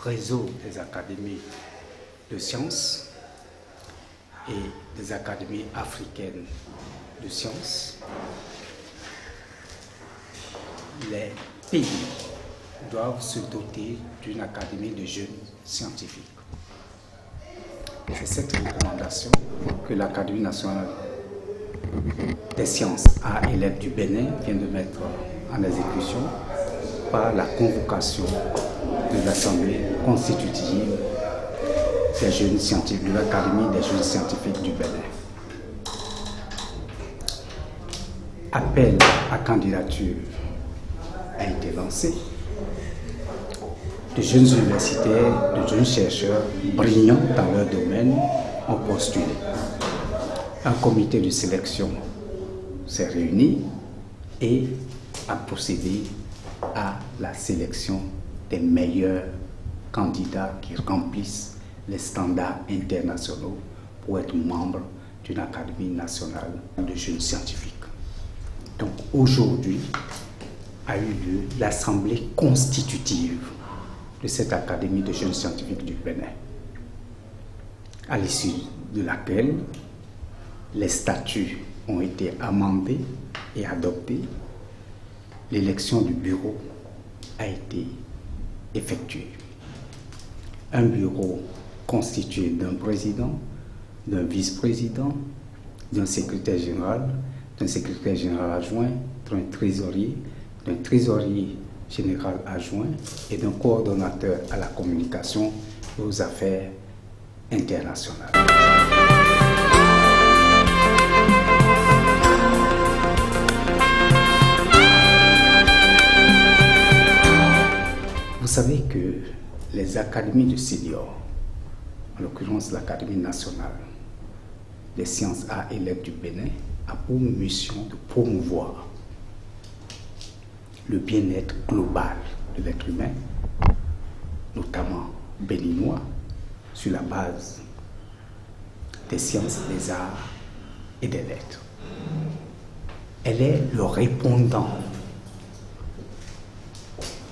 réseau des académies de sciences et des académies africaines de sciences, les pays doivent se doter d'une académie de jeunes scientifiques. C'est cette recommandation que l'Académie nationale des sciences, arts et lettres du Bénin vient de mettre en exécution par la convocation de l'Assemblée constitutive des jeunes scientifiques, de l'Académie des jeunes scientifiques du Bénin. Appel à candidature a été lancé. De jeunes universitaires, de jeunes chercheurs brillants dans leur domaine ont postulé. Un comité de sélection s'est réuni et a procédé à la sélection des meilleurs candidats qui remplissent les standards internationaux pour être membres d'une Académie nationale de jeunes scientifiques. Donc aujourd'hui a eu lieu l'assemblée constitutive de cette Académie de jeunes scientifiques du Bénin, à l'issue de laquelle les statuts ont été amendés et adoptés. L'élection du bureau a été effectuée. Un bureau constitué d'un président, d'un vice-président, d'un secrétaire général adjoint, d'un trésorier général adjoint et d'un coordonnateur à la communication et aux affaires internationales. Vous savez que les académies de seniors, en l'occurrence l'Académie nationale des sciences, arts et lettres du Bénin, a pour mission de promouvoir le bien-être global de l'être humain, notamment béninois, sur la base des sciences, des arts et des lettres. Elle est le répondant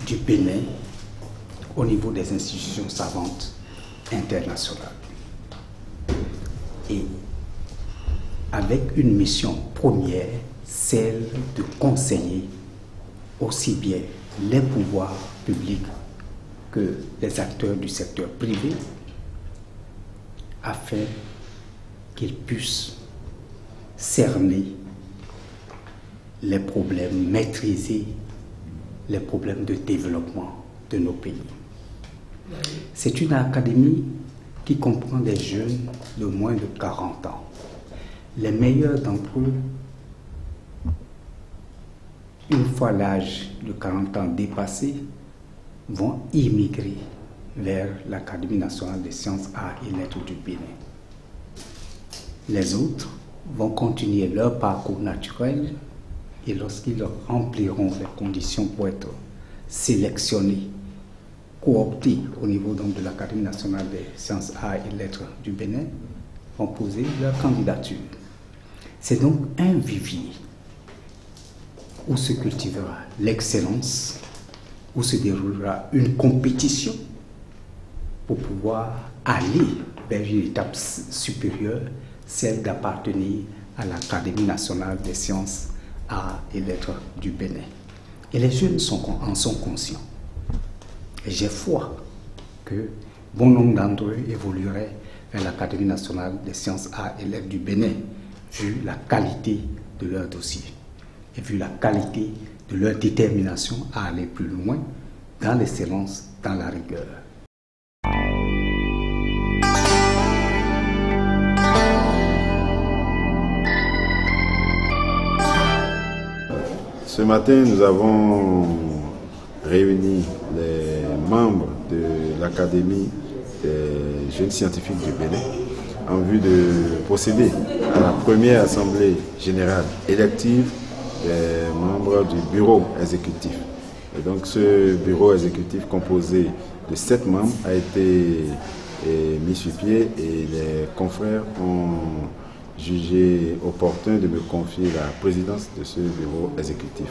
du Bénin au niveau des institutions savantes internationales. Et avec une mission première, celle de conseiller aussi bien les pouvoirs publics que les acteurs du secteur privé afin qu'ils puissent cerner les problèmes, maîtriser les problèmes de développement de nos pays. C'est une académie qui comprend des jeunes de moins de 40 ans. Les meilleurs d'entre eux, une fois l'âge de 40 ans dépassé, vont immigrer vers l'Académie nationale des sciences, arts et lettres du Bénin. Les autres vont continuer leur parcours naturel et lorsqu'ils rempliront les conditions pour être sélectionnés, cooptés au niveau donc de l'Académie nationale des sciences, arts et lettres du Bénin, vont poser leur candidature. C'est donc un vivier où se cultivera l'excellence, où se déroulera une compétition pour pouvoir aller vers une étape supérieure, celle d'appartenir à l'Académie nationale des sciences, arts et lettres du Bénin. Et les jeunes en sont conscients. Et j'ai foi que bon nombre d'entre eux évolueraient vers l'Académie nationale des sciences, arts et lettres du Bénin, vu la qualité de leur dossier et vu la qualité de leur détermination à aller plus loin dans l'excellence, dans la rigueur. Ce matin, nous avons réuni les membres de l'Académie des jeunes scientifiques du Bénin en vue de procéder à la première assemblée générale élective des membres du bureau exécutif. Et donc ce bureau exécutif composé de 7 membres a été mis sur pied et les confrères ont jugé opportun de me confier la présidence de ce bureau exécutif.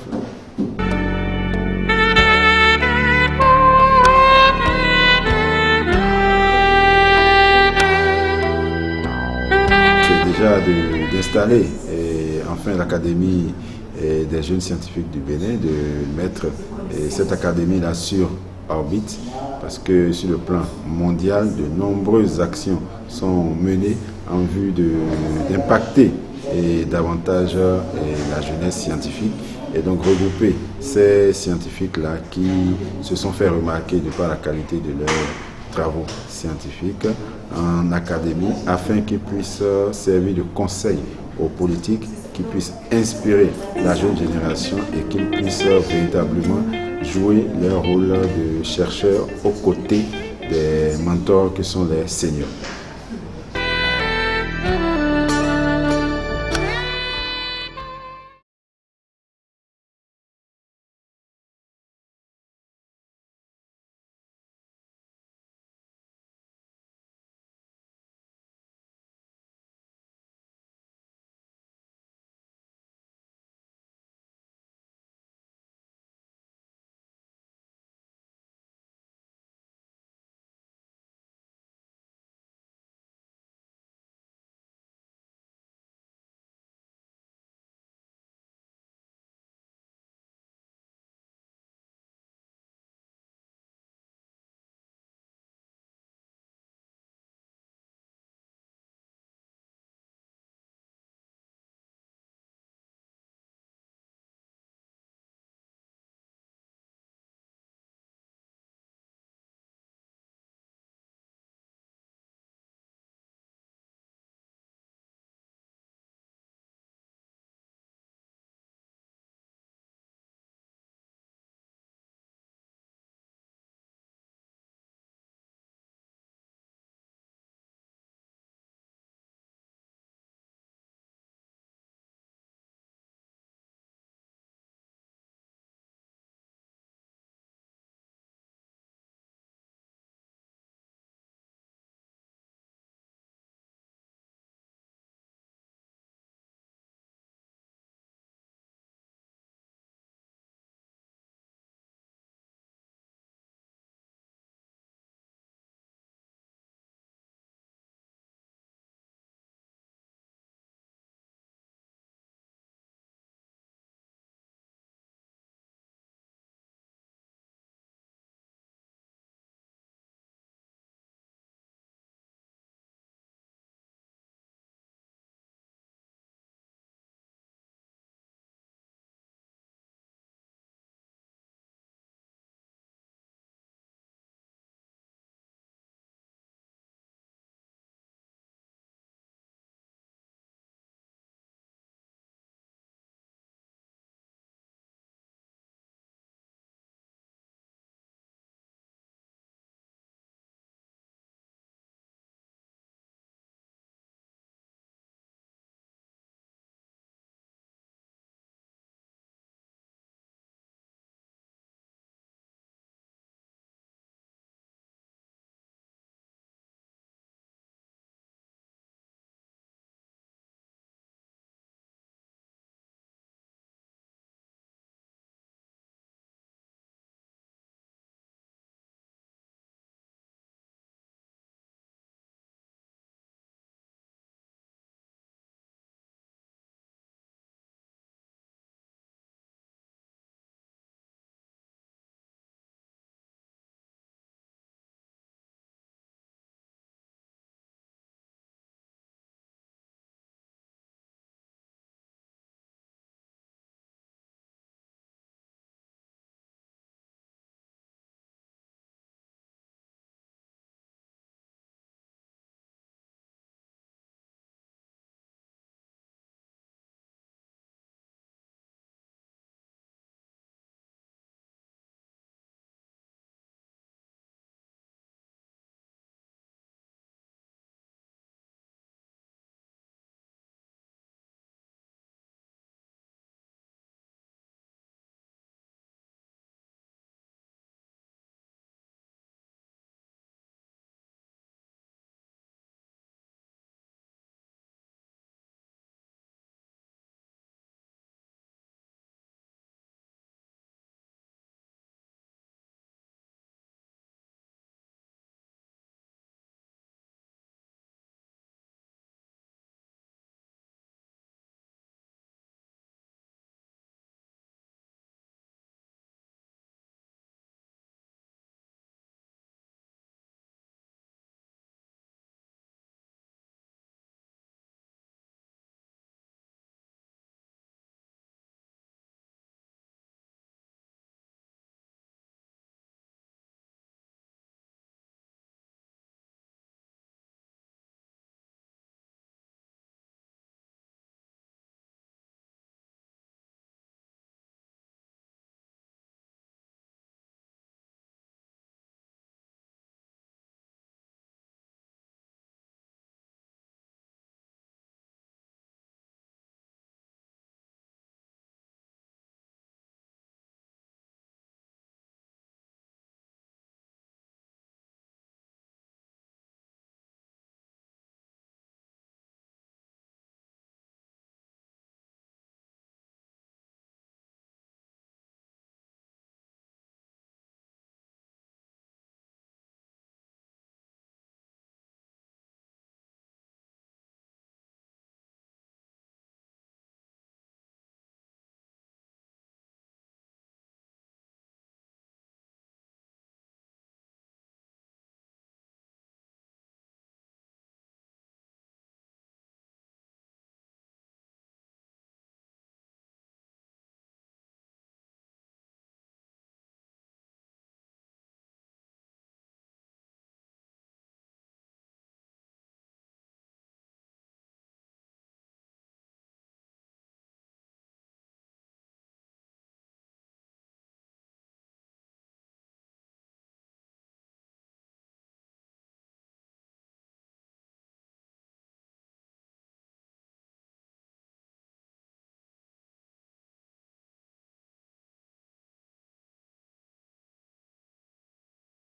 déjà d'installer enfin l'Académie des jeunes scientifiques du Bénin, de mettre cette académie-là sur orbite, parce que sur le plan mondial, de nombreuses actions sont menées en vue d'impacter davantage la jeunesse scientifique, et donc regrouper ces scientifiques-là qui se sont fait remarquer de par la qualité de leurs travaux scientifiques en académie, afin qu'ils puissent servir de conseil aux politiques, qu'ils puissent inspirer la jeune génération et qu'ils puissent véritablement jouer leur rôle de chercheurs aux côtés des mentors qui sont les seniors.